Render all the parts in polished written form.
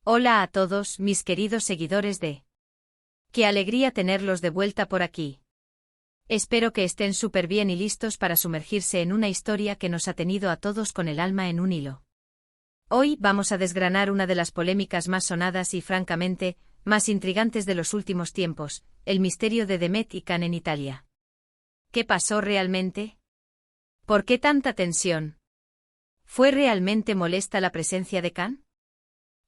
Hola a todos, mis queridos seguidores de... ¡Qué alegría tenerlos de vuelta por aquí! Espero que estén súper bien y listos para sumergirse en una historia que nos ha tenido a todos con el alma en un hilo. Hoy vamos a desgranar una de las polémicas más sonadas y, francamente, más intrigantes de los últimos tiempos, el misterio de Demet y Can en Italia. ¿Qué pasó realmente? ¿Por qué tanta tensión? ¿Fue realmente molesta la presencia de Can?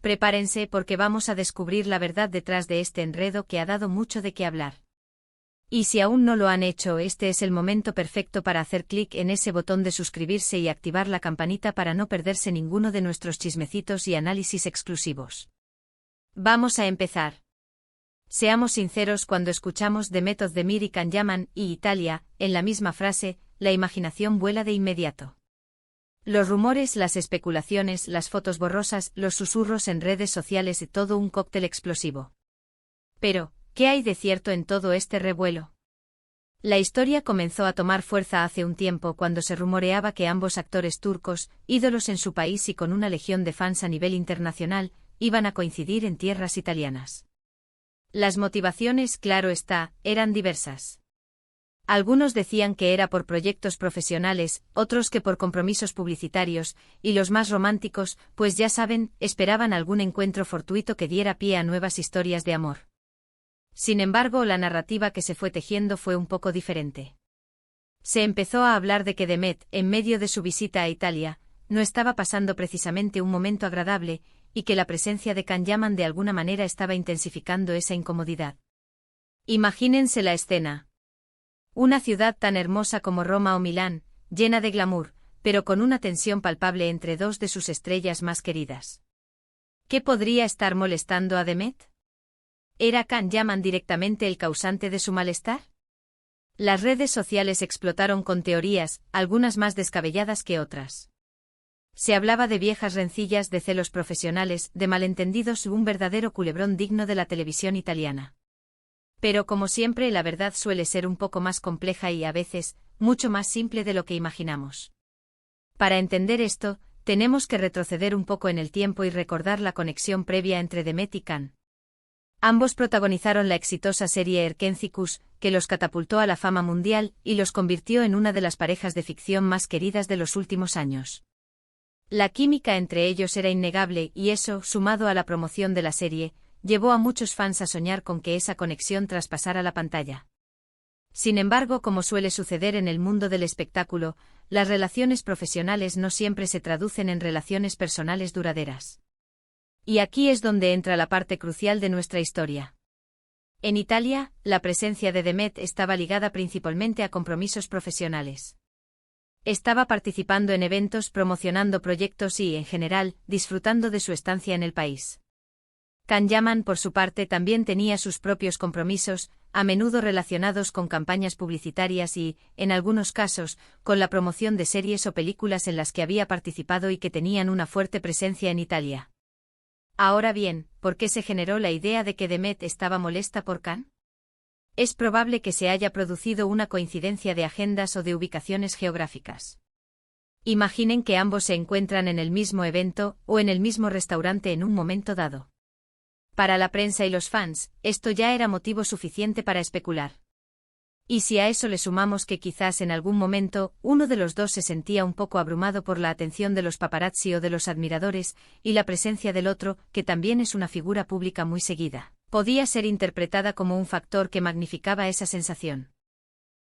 Prepárense porque vamos a descubrir la verdad detrás de este enredo que ha dado mucho de qué hablar. Y si aún no lo han hecho, este es el momento perfecto para hacer clic en ese botón de suscribirse y activar la campanita para no perderse ninguno de nuestros chismecitos y análisis exclusivos. Vamos a empezar. Seamos sinceros, cuando escuchamos Demet Özdemir y Can Yaman y Italia, en la misma frase, la imaginación vuela de inmediato. Los rumores, las especulaciones, las fotos borrosas, los susurros en redes sociales y todo un cóctel explosivo. Pero, ¿qué hay de cierto en todo este revuelo? La historia comenzó a tomar fuerza hace un tiempo cuando se rumoreaba que ambos actores turcos, ídolos en su país y con una legión de fans a nivel internacional, iban a coincidir en tierras italianas. Las motivaciones, claro está, eran diversas. Algunos decían que era por proyectos profesionales, otros que por compromisos publicitarios, y los más románticos, pues ya saben, esperaban algún encuentro fortuito que diera pie a nuevas historias de amor. Sin embargo, la narrativa que se fue tejiendo fue un poco diferente. Se empezó a hablar de que Demet, en medio de su visita a Italia, no estaba pasando precisamente un momento agradable, y que la presencia de Can Yaman de alguna manera estaba intensificando esa incomodidad. Imagínense la escena. Una ciudad tan hermosa como Roma o Milán, llena de glamour, pero con una tensión palpable entre dos de sus estrellas más queridas. ¿Qué podría estar molestando a Demet? ¿Era Can Yaman directamente el causante de su malestar? Las redes sociales explotaron con teorías, algunas más descabelladas que otras. Se hablaba de viejas rencillas, de celos profesionales, de malentendidos, un verdadero culebrón digno de la televisión italiana. Pero como siempre, la verdad suele ser un poco más compleja y, a veces, mucho más simple de lo que imaginamos. Para entender esto, tenemos que retroceder un poco en el tiempo y recordar la conexión previa entre Demet y Can. Ambos protagonizaron la exitosa serie Erkenzicus, que los catapultó a la fama mundial y los convirtió en una de las parejas de ficción más queridas de los últimos años. La química entre ellos era innegable y eso, sumado a la promoción de la serie, llevó a muchos fans a soñar con que esa conexión traspasara la pantalla. Sin embargo, como suele suceder en el mundo del espectáculo, las relaciones profesionales no siempre se traducen en relaciones personales duraderas. Y aquí es donde entra la parte crucial de nuestra historia. En Italia, la presencia de Demet estaba ligada principalmente a compromisos profesionales. Estaba participando en eventos, promocionando proyectos y, en general, disfrutando de su estancia en el país. Can Yaman, por su parte, también tenía sus propios compromisos, a menudo relacionados con campañas publicitarias y, en algunos casos, con la promoción de series o películas en las que había participado y que tenían una fuerte presencia en Italia. Ahora bien, ¿por qué se generó la idea de que Demet estaba molesta por Can? Es probable que se haya producido una coincidencia de agendas o de ubicaciones geográficas. Imaginen que ambos se encuentran en el mismo evento o en el mismo restaurante en un momento dado. Para la prensa y los fans, esto ya era motivo suficiente para especular. Y si a eso le sumamos que quizás en algún momento uno de los dos se sentía un poco abrumado por la atención de los paparazzi o de los admiradores, y la presencia del otro, que también es una figura pública muy seguida, podía ser interpretada como un factor que magnificaba esa sensación.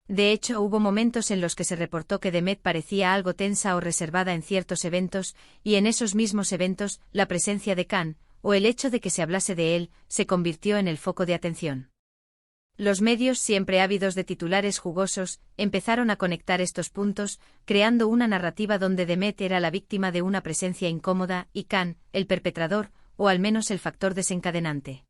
De hecho, hubo momentos en los que se reportó que Demet parecía algo tensa o reservada en ciertos eventos, y en esos mismos eventos, la presencia de Can, o el hecho de que se hablase de él, se convirtió en el foco de atención. Los medios, siempre ávidos de titulares jugosos, empezaron a conectar estos puntos, creando una narrativa donde Demet era la víctima de una presencia incómoda y Can, el perpetrador, o al menos el factor desencadenante.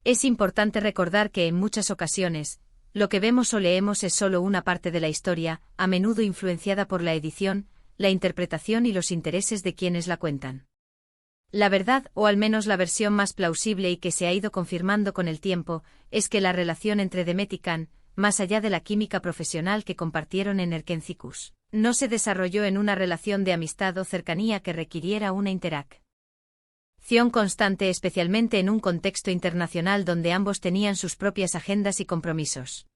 Es importante recordar que en muchas ocasiones, lo que vemos o leemos es solo una parte de la historia, a menudo influenciada por la edición, la interpretación y los intereses de quienes la cuentan. La verdad, o al menos la versión más plausible y que se ha ido confirmando con el tiempo, es que la relación entre Demet y Can, más allá de la química profesional que compartieron en Erkenzicus, no se desarrolló en una relación de amistad o cercanía que requiriera una interacción constante, especialmente en un contexto internacional donde ambos tenían sus propias agendas y compromisos.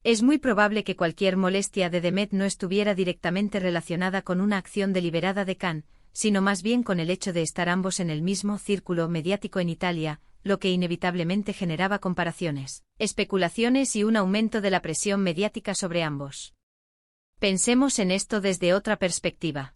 Es muy probable que cualquier molestia de Demet no estuviera directamente relacionada con una acción deliberada de Khan, sino más bien con el hecho de estar ambos en el mismo círculo mediático en Italia, lo que inevitablemente generaba comparaciones, especulaciones y un aumento de la presión mediática sobre ambos. Pensemos en esto desde otra perspectiva.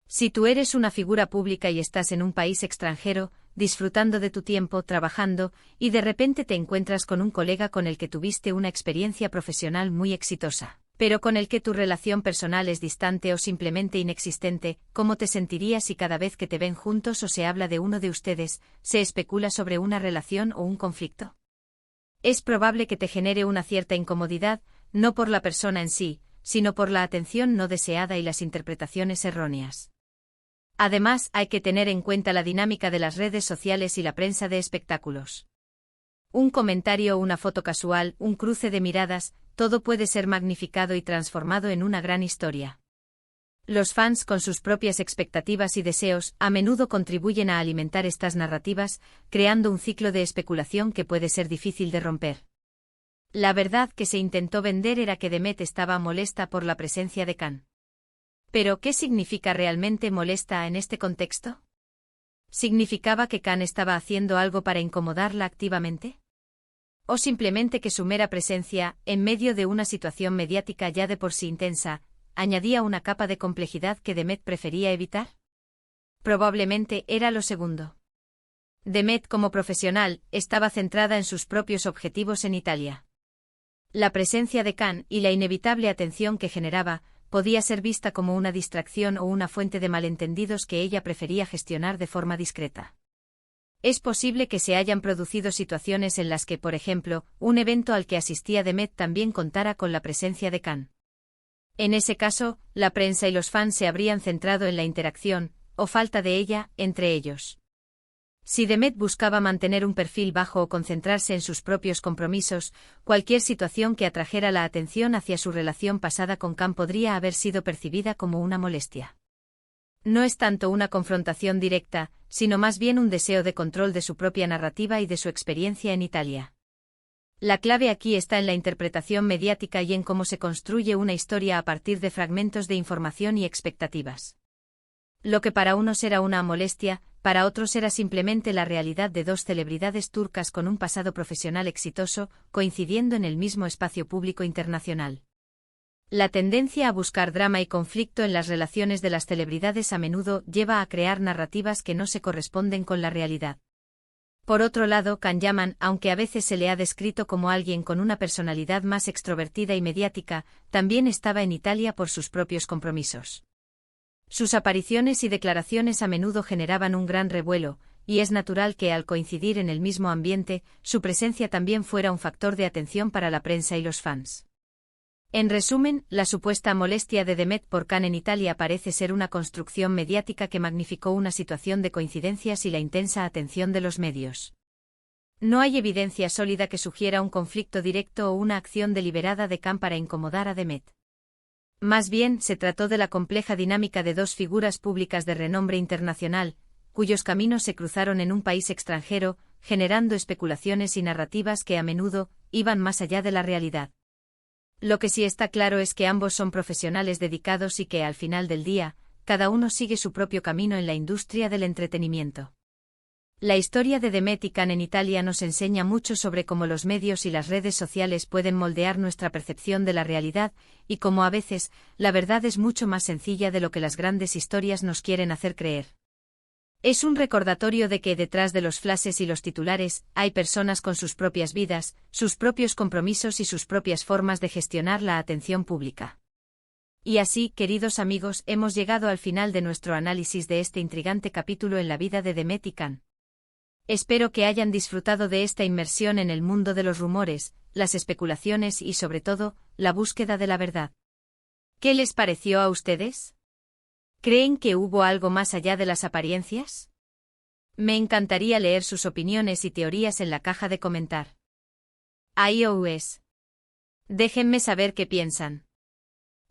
Si tú eres una figura pública y estás en un país extranjero, disfrutando de tu tiempo trabajando, y de repente te encuentras con un colega con el que tuviste una experiencia profesional muy exitosa, pero con el que tu relación personal es distante o simplemente inexistente, ¿cómo te sentirías si cada vez que te ven juntos o se habla de uno de ustedes, se especula sobre una relación o un conflicto? Es probable que te genere una cierta incomodidad, no por la persona en sí, sino por la atención no deseada y las interpretaciones erróneas. Además, hay que tener en cuenta la dinámica de las redes sociales y la prensa de espectáculos. Un comentario o una foto casual, un cruce de miradas, todo puede ser magnificado y transformado en una gran historia. Los fans, con sus propias expectativas y deseos, a menudo contribuyen a alimentar estas narrativas, creando un ciclo de especulación que puede ser difícil de romper. La verdad que se intentó vender era que Demet estaba molesta por la presencia de Khan. ¿Pero qué significa realmente molesta en este contexto? ¿Significaba que Khan estaba haciendo algo para incomodarla activamente? ¿O simplemente que su mera presencia, en medio de una situación mediática ya de por sí intensa, añadía una capa de complejidad que Demet prefería evitar? Probablemente era lo segundo. Demet, como profesional, estaba centrada en sus propios objetivos en Italia. La presencia de Khan y la inevitable atención que generaba podía ser vista como una distracción o una fuente de malentendidos que ella prefería gestionar de forma discreta. Es posible que se hayan producido situaciones en las que, por ejemplo, un evento al que asistía Demet también contara con la presencia de Khan. En ese caso, la prensa y los fans se habrían centrado en la interacción, o falta de ella, entre ellos. Si Demet buscaba mantener un perfil bajo o concentrarse en sus propios compromisos, cualquier situación que atrajera la atención hacia su relación pasada con Khan podría haber sido percibida como una molestia. No es tanto una confrontación directa, sino más bien un deseo de control de su propia narrativa y de su experiencia en Italia. La clave aquí está en la interpretación mediática y en cómo se construye una historia a partir de fragmentos de información y expectativas. Lo que para unos era una molestia, para otros era simplemente la realidad de dos celebridades turcas con un pasado profesional exitoso, coincidiendo en el mismo espacio público internacional. La tendencia a buscar drama y conflicto en las relaciones de las celebridades a menudo lleva a crear narrativas que no se corresponden con la realidad. Por otro lado, Can Yaman, aunque a veces se le ha descrito como alguien con una personalidad más extrovertida y mediática, también estaba en Italia por sus propios compromisos. Sus apariciones y declaraciones a menudo generaban un gran revuelo, y es natural que, al coincidir en el mismo ambiente, su presencia también fuera un factor de atención para la prensa y los fans. En resumen, la supuesta molestia de Demet por Khan en Italia parece ser una construcción mediática que magnificó una situación de coincidencias y la intensa atención de los medios. No hay evidencia sólida que sugiera un conflicto directo o una acción deliberada de Khan para incomodar a Demet. Más bien, se trató de la compleja dinámica de dos figuras públicas de renombre internacional, cuyos caminos se cruzaron en un país extranjero, generando especulaciones y narrativas que a menudo iban más allá de la realidad. Lo que sí está claro es que ambos son profesionales dedicados y que, al final del día, cada uno sigue su propio camino en la industria del entretenimiento. La historia de Demet y Khan en Italia nos enseña mucho sobre cómo los medios y las redes sociales pueden moldear nuestra percepción de la realidad, y cómo a veces, la verdad es mucho más sencilla de lo que las grandes historias nos quieren hacer creer. Es un recordatorio de que detrás de los flashes y los titulares, hay personas con sus propias vidas, sus propios compromisos y sus propias formas de gestionar la atención pública. Y así, queridos amigos, hemos llegado al final de nuestro análisis de este intrigante capítulo en la vida de Demet y Khan. Espero que hayan disfrutado de esta inmersión en el mundo de los rumores, las especulaciones y, sobre todo, la búsqueda de la verdad. ¿Qué les pareció a ustedes? ¿Creen que hubo algo más allá de las apariencias? Me encantaría leer sus opiniones y teorías en la caja de comentar. iOS. Déjenme saber qué piensan.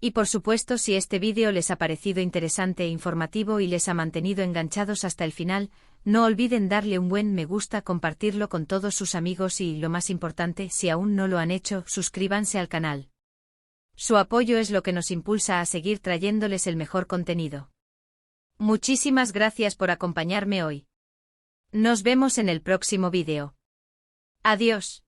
Y por supuesto, si este vídeo les ha parecido interesante e informativo y les ha mantenido enganchados hasta el final, no olviden darle un buen me gusta, compartirlo con todos sus amigos y, lo más importante, si aún no lo han hecho, suscríbanse al canal. Su apoyo es lo que nos impulsa a seguir trayéndoles el mejor contenido. Muchísimas gracias por acompañarme hoy. Nos vemos en el próximo vídeo. Adiós.